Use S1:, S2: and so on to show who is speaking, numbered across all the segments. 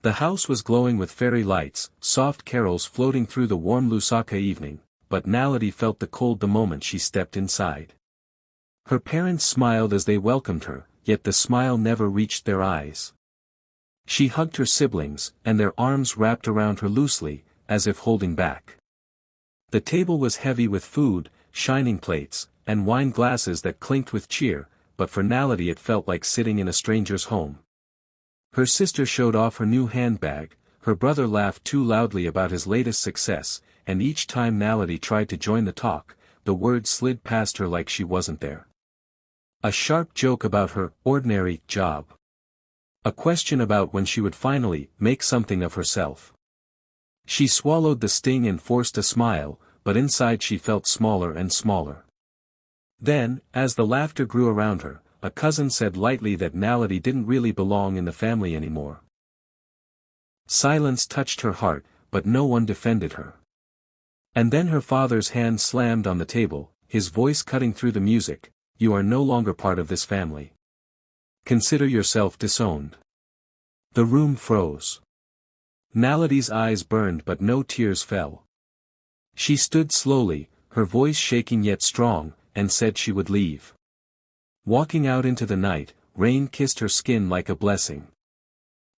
S1: The house was glowing with fairy lights, soft carols floating through the warm Lusaka evening, but Naledi felt the cold the moment she stepped inside. Her parents smiled as they welcomed her, yet the smile never reached their eyes. She hugged her siblings, and their arms wrapped around her loosely, as if holding back. The table was heavy with food, shining plates, and wine glasses that clinked with cheer, but for Naledi it felt like sitting in a stranger's home. Her sister showed off her new handbag, her brother laughed too loudly about his latest success, and each time Naledi tried to join the talk, the words slid past her like she wasn't there. A sharp joke about her ordinary job. A question about when she would finally make something of herself. She swallowed the sting and forced a smile, but inside she felt smaller and smaller. Then, as the laughter grew around her, a cousin said lightly that Naledi didn't really belong in the family anymore. Silence touched her heart, but no one defended her. And then her father's hand slammed on the table, his voice cutting through the music, "You are no longer part of this family. Consider yourself disowned." The room froze. Naledi's eyes burned but no tears fell. She stood slowly, her voice shaking yet strong, and said she would leave. Walking out into the night, rain kissed her skin like a blessing.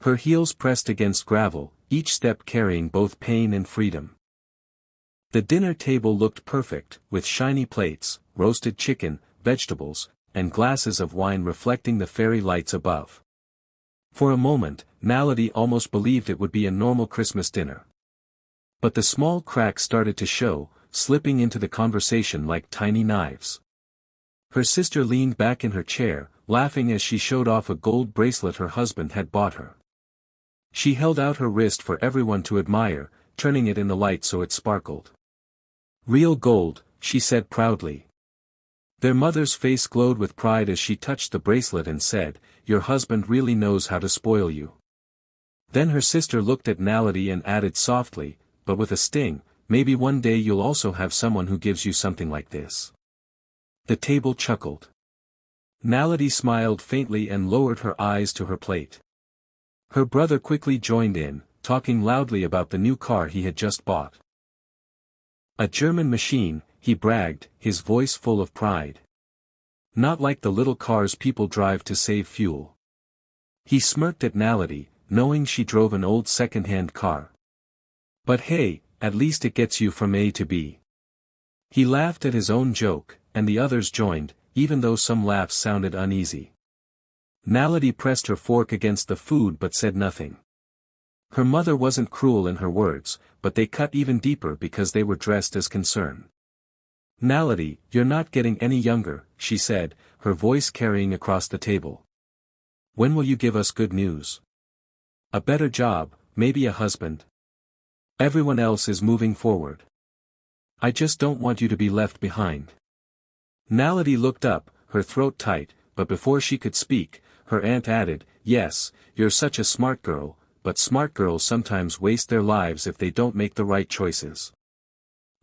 S1: Her heels pressed against gravel, each step carrying both pain and freedom. The dinner table looked perfect, with shiny plates, roasted chicken, vegetables, and glasses of wine reflecting the fairy lights above. For a moment, Naledi almost believed it would be a normal Christmas dinner. But the small cracks started to show, slipping into the conversation like tiny knives. Her sister leaned back in her chair, laughing as she showed off a gold bracelet her husband had bought her. She held out her wrist for everyone to admire, turning it in the light so it sparkled. "Real gold," she said proudly. Their mother's face glowed with pride as she touched the bracelet and said, "Your husband really knows how to spoil you." Then her sister looked at Naledi and added softly, but with a sting, "Maybe one day you'll also have someone who gives you something like this." The table chuckled. Naledi smiled faintly and lowered her eyes to her plate. Her brother quickly joined in, talking loudly about the new car he had just bought. "A German machine," he bragged, his voice full of pride. "Not like the little cars people drive to save fuel." He smirked at Naledi, knowing she drove an old second-hand car. "But hey, at least it gets you from A to B." He laughed at his own joke, and the others joined, even though some laughs sounded uneasy. Naledi pressed her fork against the food but said nothing. Her mother wasn't cruel in her words, but they cut even deeper because they were dressed as concern. "Naledi, you're not getting any younger," she said, her voice carrying across the table. "When will you give us good news? A better job, maybe a husband? Everyone else is moving forward. I just don't want you to be left behind." Naledi looked up, her throat tight, but before she could speak, her aunt added, "Yes, you're such a smart girl, but smart girls sometimes waste their lives if they don't make the right choices."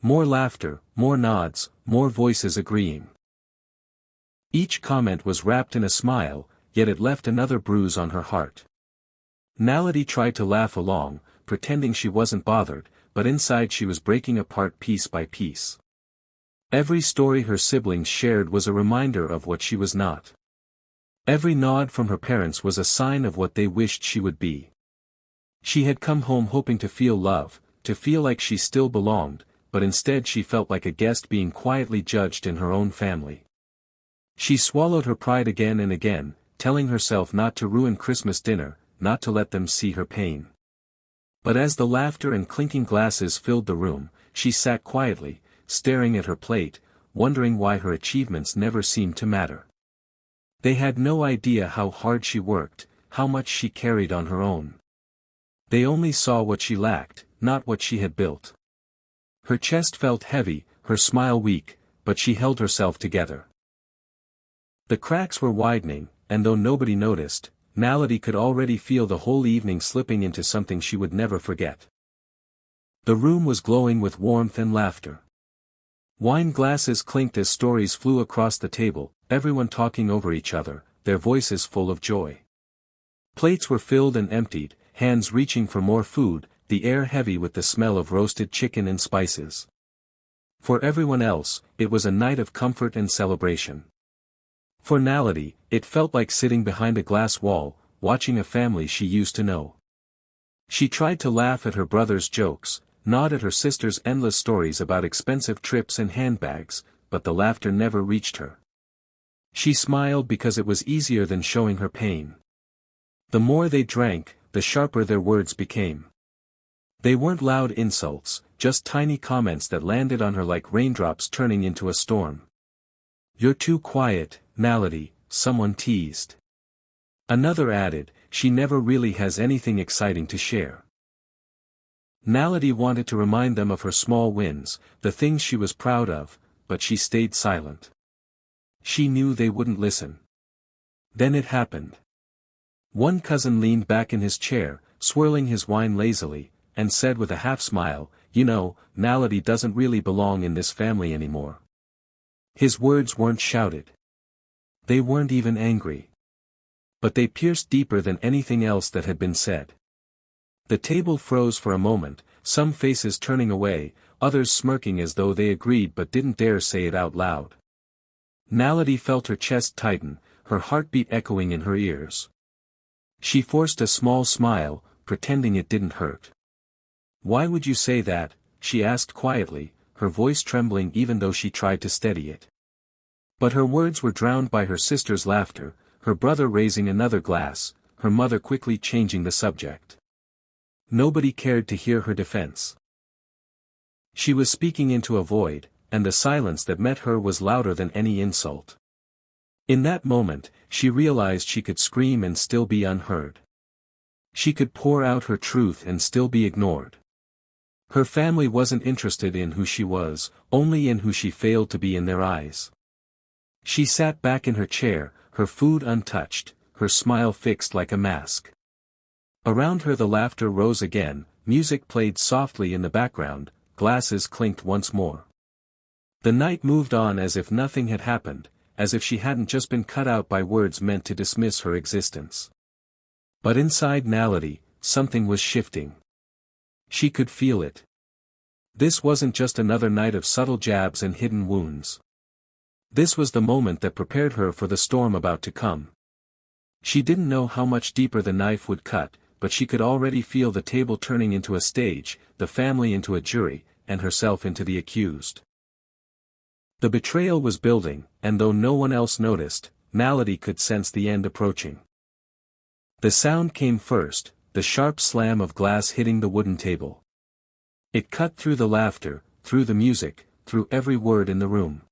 S1: More laughter, more nods, more voices agreeing. Each comment was wrapped in a smile, yet it left another bruise on her heart. Naledi tried to laugh along, pretending she wasn't bothered, but inside she was breaking apart piece by piece. Every story her siblings shared was a reminder of what she was not. Every nod from her parents was a sign of what they wished she would be. She had come home hoping to feel love, to feel like she still belonged, but instead she felt like a guest being quietly judged in her own family. She swallowed her pride again and again, telling herself not to ruin Christmas dinner, not to let them see her pain. But as the laughter and clinking glasses filled the room, she sat quietly, staring at her plate, wondering why her achievements never seemed to matter. They had no idea how hard she worked, how much she carried on her own. They only saw what she lacked, not what she had built. Her chest felt heavy, her smile weak, but she held herself together. The cracks were widening, and though nobody noticed, Naledi could already feel the whole evening slipping into something she would never forget. The room was glowing with warmth and laughter. Wine glasses clinked as stories flew across the table, everyone talking over each other, their voices full of joy. Plates were filled and emptied, hands reaching for more food, the air heavy with the smell of roasted chicken and spices. For everyone else, it was a night of comfort and celebration. For Naledi, it felt like sitting behind a glass wall, watching a family she used to know. She tried to laugh at her brother's jokes, nod at her sister's endless stories about expensive trips and handbags, but the laughter never reached her. She smiled because it was easier than showing her pain. The more they drank, the sharper their words became. They weren't loud insults, just tiny comments that landed on her like raindrops turning into a storm. "You're too quiet, Naledi," someone teased. Another added, "She never really has anything exciting to share." Naledi wanted to remind them of her small wins, the things she was proud of, but she stayed silent. She knew they wouldn't listen. Then it happened. One cousin leaned back in his chair, swirling his wine lazily, and said with a half-smile, "You know, Naledi doesn't really belong in this family anymore." His words weren't shouted. They weren't even angry. But they pierced deeper than anything else that had been said. The table froze for a moment, some faces turning away, others smirking as though they agreed but didn't dare say it out loud. Naledi felt her chest tighten, her heartbeat echoing in her ears. She forced a small smile, pretending it didn't hurt. "Why would you say that?" she asked quietly, her voice trembling even though she tried to steady it. But her words were drowned by her sister's laughter, her brother raising another glass, her mother quickly changing the subject. Nobody cared to hear her defense. She was speaking into a void, and the silence that met her was louder than any insult. In that moment, she realized she could scream and still be unheard. She could pour out her truth and still be ignored. Her family wasn't interested in who she was, only in who she failed to be in their eyes. She sat back in her chair, her food untouched, her smile fixed like a mask. Around her the laughter rose again, music played softly in the background, glasses clinked once more. The night moved on as if nothing had happened, as if she hadn't just been cut out by words meant to dismiss her existence. But inside Naledi, something was shifting. She could feel it. This wasn't just another night of subtle jabs and hidden wounds. This was the moment that prepared her for the storm about to come. She didn't know how much deeper the knife would cut, but she could already feel the table turning into a stage, the family into a jury, and herself into the accused. The betrayal was building, and though no one else noticed, Naledi could sense the end approaching. The sound came first, the sharp slam of glass hitting the wooden table. It cut through the laughter, through the music, through every word in the room.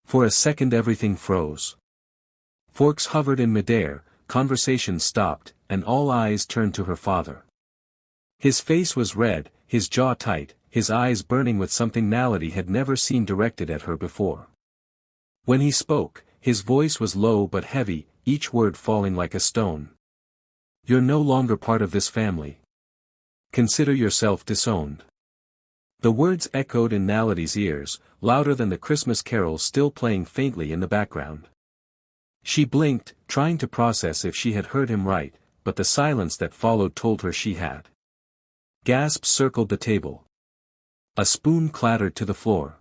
S1: For a second everything froze. Forks hovered in midair, conversation stopped, and all eyes turned to her father. His face was red, his jaw tight, his eyes burning with something Naledi had never seen directed at her before. When he spoke, his voice was low but heavy, each word falling like a stone. "You're no longer part of this family. Consider yourself disowned." The words echoed in Naledi's ears, louder than the Christmas carols still playing faintly in the background. She blinked, trying to process if she had heard him right, but the silence that followed told her she had. Gasps circled the table. A spoon clattered to the floor.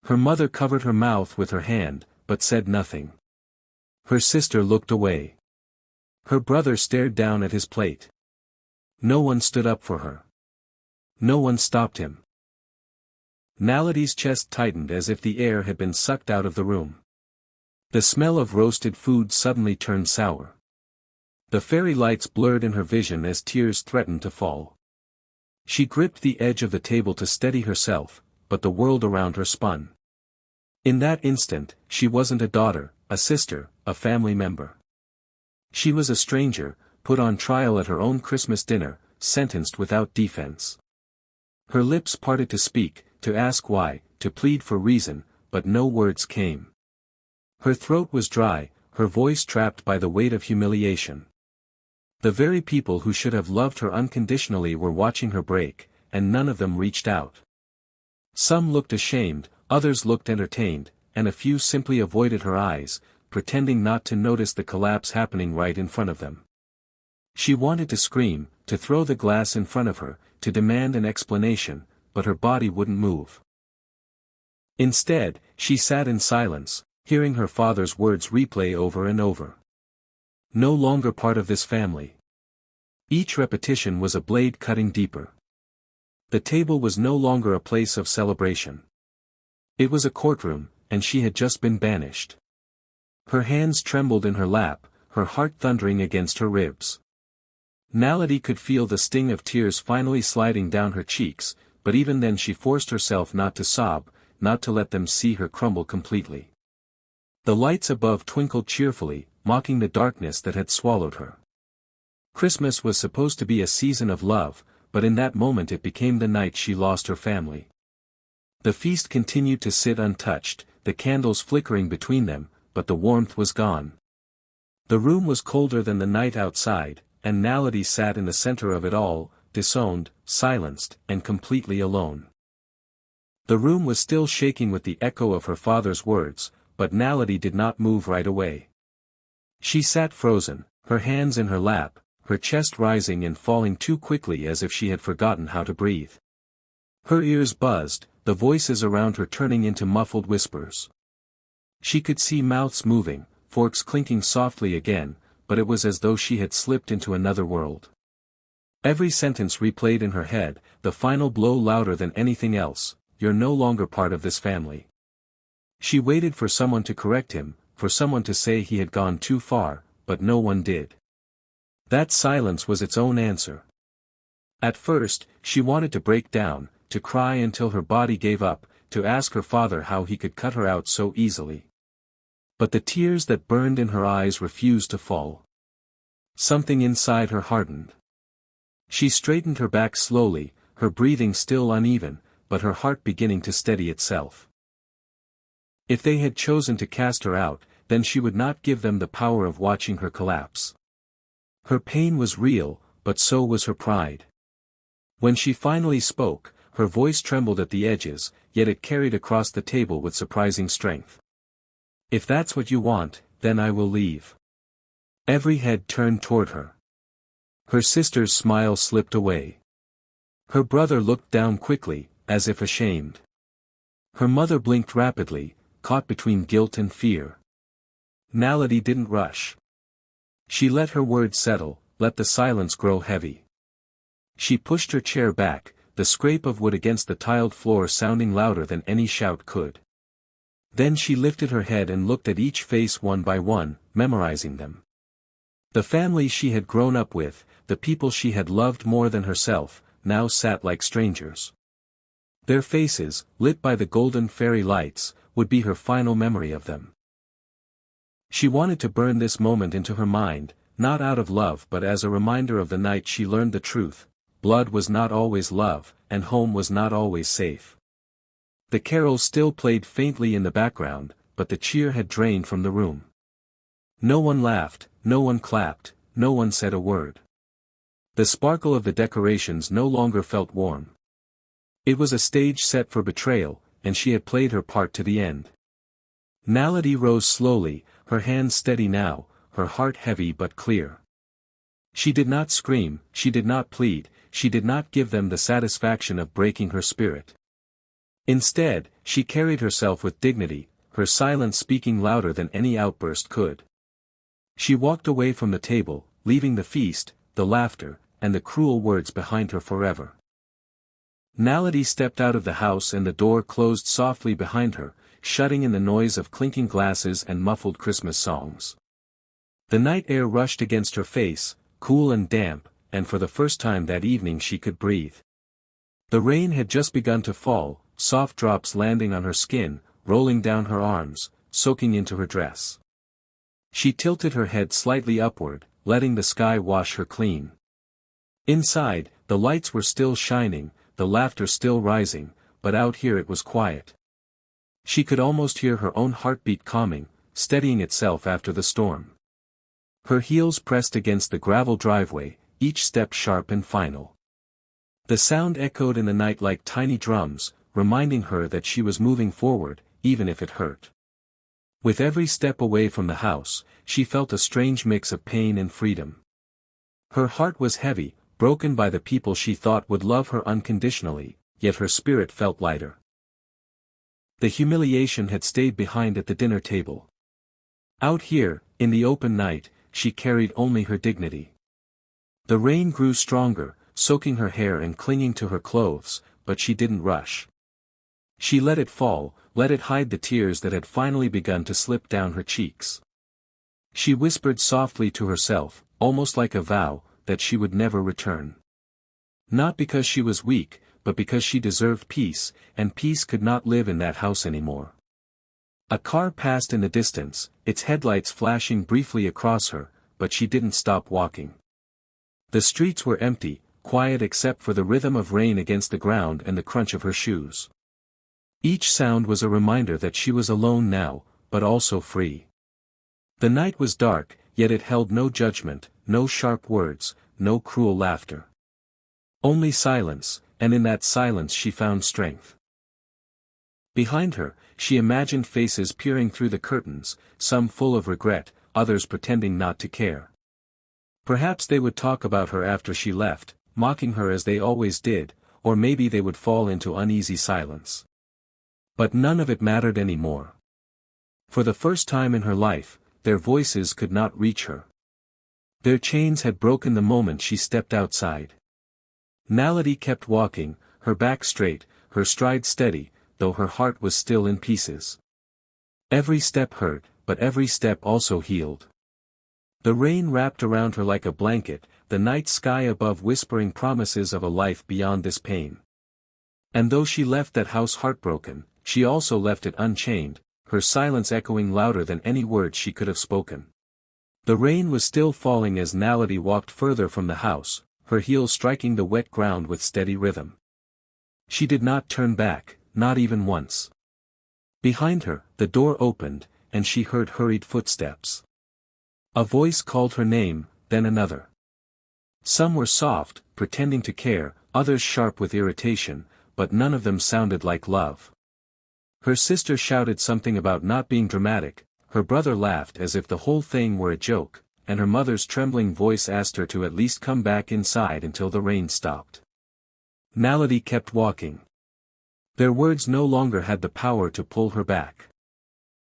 S1: Her mother covered her mouth with her hand, but said nothing. Her sister looked away. Her brother stared down at his plate. No one stood up for her. No one stopped him. Naledi's chest tightened as if the air had been sucked out of the room. The smell of roasted food suddenly turned sour. The fairy lights blurred in her vision as tears threatened to fall. She gripped the edge of the table to steady herself, but the world around her spun. In that instant, she wasn't a daughter, a sister, a family member. She was a stranger, put on trial at her own Christmas dinner, sentenced without defense. Her lips parted to speak, to ask why, to plead for reason, but no words came. Her throat was dry, her voice trapped by the weight of humiliation. The very people who should have loved her unconditionally were watching her break, and none of them reached out. Some looked ashamed, others looked entertained, and a few simply avoided her eyes, pretending not to notice the collapse happening right in front of them. She wanted to scream, to throw the glass in front of her, to demand an explanation, but her body wouldn't move. Instead, she sat in silence, hearing her father's words replay over and over. No longer part of this family. Each repetition was a blade cutting deeper. The table was no longer a place of celebration. It was a courtroom, and she had just been banished. Her hands trembled in her lap, her heart thundering against her ribs. Naledi could feel the sting of tears finally sliding down her cheeks, but even then she forced herself not to sob, not to let them see her crumble completely. The lights above twinkled cheerfully, mocking the darkness that had swallowed her. Christmas was supposed to be a season of love, but in that moment it became the night she lost her family. The feast continued to sit untouched, the candles flickering between them, but the warmth was gone. The room was colder than the night outside, and Naledi sat in the center of it all, disowned, silenced, and completely alone. The room was still shaking with the echo of her father's words, but Naledi did not move right away. She sat frozen, her hands in her lap, her chest rising and falling too quickly as if she had forgotten how to breathe. Her ears buzzed, the voices around her turning into muffled whispers. She could see mouths moving, forks clinking softly again, but it was as though she had slipped into another world. Every sentence replayed in her head, the final blow louder than anything else: "You're no longer part of this family." She waited for someone to correct him, for someone to say he had gone too far, but no one did. That silence was its own answer. At first, she wanted to break down, to cry until her body gave up, to ask her father how he could cut her out so easily. But the tears that burned in her eyes refused to fall. Something inside her hardened. She straightened her back slowly, her breathing still uneven, but her heart beginning to steady itself. If they had chosen to cast her out, then she would not give them the power of watching her collapse. Her pain was real, but so was her pride. When she finally spoke, her voice trembled at the edges, yet it carried across the table with surprising strength. "If that's what you want, then I will leave." Every head turned toward her. Her sister's smile slipped away. Her brother looked down quickly, as if ashamed. Her mother blinked rapidly, caught between guilt and fear. Naledi didn't rush. She let her words settle, let the silence grow heavy. She pushed her chair back, the scrape of wood against the tiled floor sounding louder than any shout could. Then she lifted her head and looked at each face one by one, memorizing them. The family she had grown up with, the people she had loved more than herself, now sat like strangers. Their faces, lit by the golden fairy lights, would be her final memory of them. She wanted to burn this moment into her mind, not out of love but as a reminder of the night she learned the truth: blood was not always love, and home was not always safe. The carols still played faintly in the background, but the cheer had drained from the room. No one laughed, no one clapped, no one said a word. The sparkle of the decorations no longer felt warm. It was a stage set for betrayal, and she had played her part to the end. Naledi rose slowly, her hands steady now, her heart heavy but clear. She did not scream, she did not plead, she did not give them the satisfaction of breaking her spirit. Instead, she carried herself with dignity, her silence speaking louder than any outburst could. She walked away from the table, leaving the feast, the laughter, and the cruel words behind her forever. Naledi stepped out of the house and the door closed softly behind her, shutting in the noise of clinking glasses and muffled Christmas songs. The night air rushed against her face, cool and damp, and for the first time that evening she could breathe. The rain had just begun to fall, soft drops landing on her skin, rolling down her arms, soaking into her dress. She tilted her head slightly upward, letting the sky wash her clean. Inside, the lights were still shining, the laughter still rising, but out here it was quiet. She could almost hear her own heartbeat calming, steadying itself after the storm. Her heels pressed against the gravel driveway, each step sharp and final. The sound echoed in the night like tiny drums, reminding her that she was moving forward, even if it hurt. With every step away from the house, she felt a strange mix of pain and freedom. Her heart was heavy, broken by the people she thought would love her unconditionally, yet her spirit felt lighter. The humiliation had stayed behind at the dinner table. Out here, in the open night, she carried only her dignity. The rain grew stronger, soaking her hair and clinging to her clothes, but she didn't rush. She let it fall, let it hide the tears that had finally begun to slip down her cheeks. She whispered softly to herself, almost like a vow, that she would never return. Not because she was weak, but because she deserved peace, and peace could not live in that house anymore. A car passed in the distance, its headlights flashing briefly across her, but she didn't stop walking. The streets were empty, quiet except for the rhythm of rain against the ground and the crunch of her shoes. Each sound was a reminder that she was alone now, but also free. The night was dark, yet it held no judgment, no sharp words, no cruel laughter. Only silence, and in that silence she found strength. Behind her, she imagined faces peering through the curtains, some full of regret, others pretending not to care. Perhaps they would talk about her after she left, mocking her as they always did, or maybe they would fall into uneasy silence. But none of it mattered anymore. For the first time in her life, their voices could not reach her. Their chains had broken the moment she stepped outside. Naledi kept walking, her back straight, her stride steady, though her heart was still in pieces. Every step hurt, but every step also healed. The rain wrapped around her like a blanket, the night sky above whispering promises of a life beyond this pain. And though she left that house heartbroken, she also left it unchained, her silence echoing louder than any words she could have spoken. The rain was still falling as Naledi walked further from the house, her heels striking the wet ground with steady rhythm. She did not turn back, not even once. Behind her, the door opened, and she heard hurried footsteps. A voice called her name, then another. Some were soft, pretending to care, others sharp with irritation, but none of them sounded like love. Her sister shouted something about not being dramatic, her brother laughed as if the whole thing were a joke, and her mother's trembling voice asked her to at least come back inside until the rain stopped. Naledi kept walking. Their words no longer had the power to pull her back.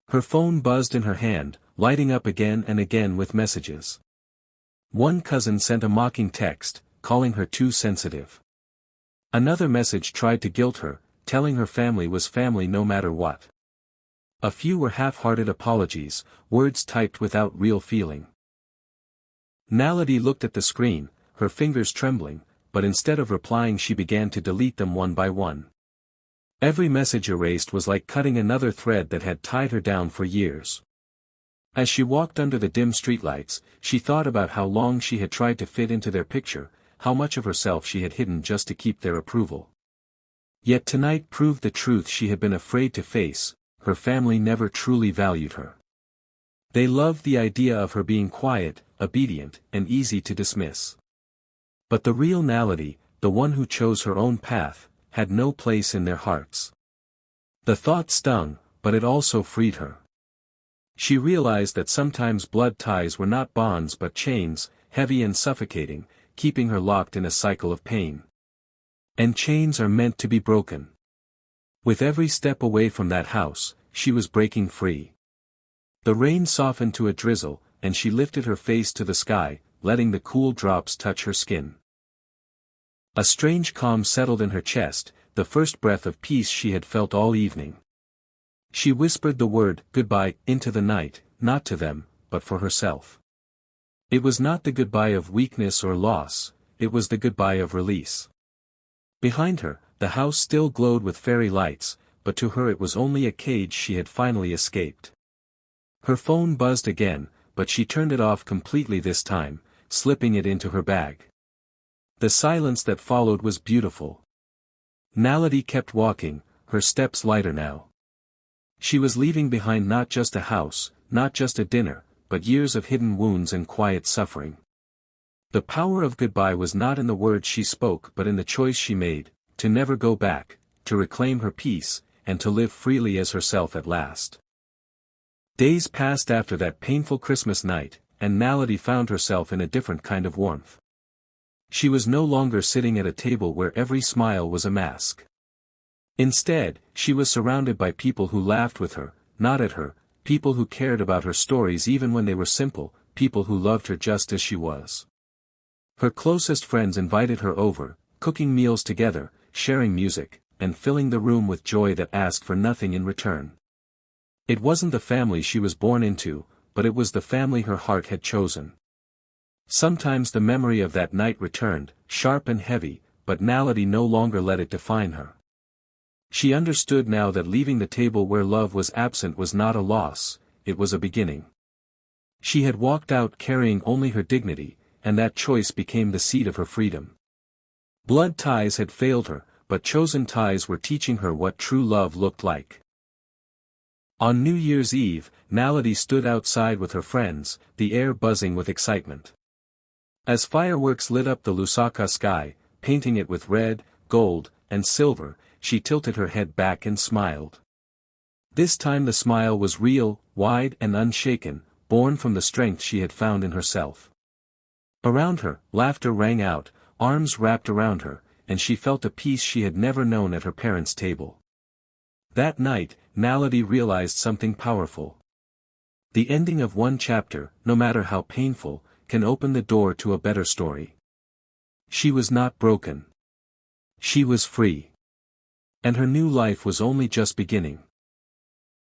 S1: Her phone buzzed in her hand, lighting up again and again with messages. One cousin sent a mocking text, calling her too sensitive. Another message tried to guilt her, telling her family was family no matter what. A few were half-hearted apologies, words typed without real feeling. Naledi looked at the screen, her fingers trembling, but instead of replying she began to delete them one by one. Every message erased was like cutting another thread that had tied her down for years. As she walked under the dim streetlights, she thought about how long she had tried to fit into their picture, how much of herself she had hidden just to keep their approval. Yet tonight proved the truth she had been afraid to face: her family never truly valued her. They loved the idea of her being quiet, obedient, and easy to dismiss. But the real Naledi, the one who chose her own path, had no place in their hearts. The thought stung, but it also freed her. She realized that sometimes blood ties were not bonds but chains, heavy and suffocating, keeping her locked in a cycle of pain. And chains are meant to be broken. With every step away from that house, she was breaking free. The rain softened to a drizzle, and she lifted her face to the sky, letting the cool drops touch her skin. A strange calm settled in her chest, the first breath of peace she had felt all evening. She whispered the word goodbye into the night, not to them, but for herself. It was not the goodbye of weakness or loss, it was the goodbye of release. Behind her, the house still glowed with fairy lights, but to her it was only a cage she had finally escaped. Her phone buzzed again, but she turned it off completely this time, slipping it into her bag. The silence that followed was beautiful. Naledi kept walking, her steps lighter now. She was leaving behind not just a house, not just a dinner, but years of hidden wounds and quiet suffering. The power of goodbye was not in the words she spoke but in the choice she made, to never go back, to reclaim her peace, and to live freely as herself at last. Days passed after that painful Christmas night, and Naledi found herself in a different kind of warmth. She was no longer sitting at a table where every smile was a mask. Instead, she was surrounded by people who laughed with her, not at her, people who cared about her stories even when they were simple, people who loved her just as she was. Her closest friends invited her over, cooking meals together, sharing music, and filling the room with joy that asked for nothing in return. It wasn't the family she was born into, but it was the family her heart had chosen. Sometimes the memory of that night returned, sharp and heavy, but Naledi no longer let it define her. She understood now that leaving the table where love was absent was not a loss, it was a beginning. She had walked out carrying only her dignity, and that choice became the seed of her freedom. Blood ties had failed her, but chosen ties were teaching her what true love looked like. On New Year's Eve, Naledi stood outside with her friends, the air buzzing with excitement. As fireworks lit up the Lusaka sky, painting it with red, gold, and silver, she tilted her head back and smiled. This time the smile was real, wide and unshaken, born from the strength she had found in herself. Around her, laughter rang out, arms wrapped around her, and she felt a peace she had never known at her parents' table. That night, Naledi realized something powerful. The ending of one chapter, no matter how painful, can open the door to a better story. She was not broken. She was free. And her new life was only just beginning.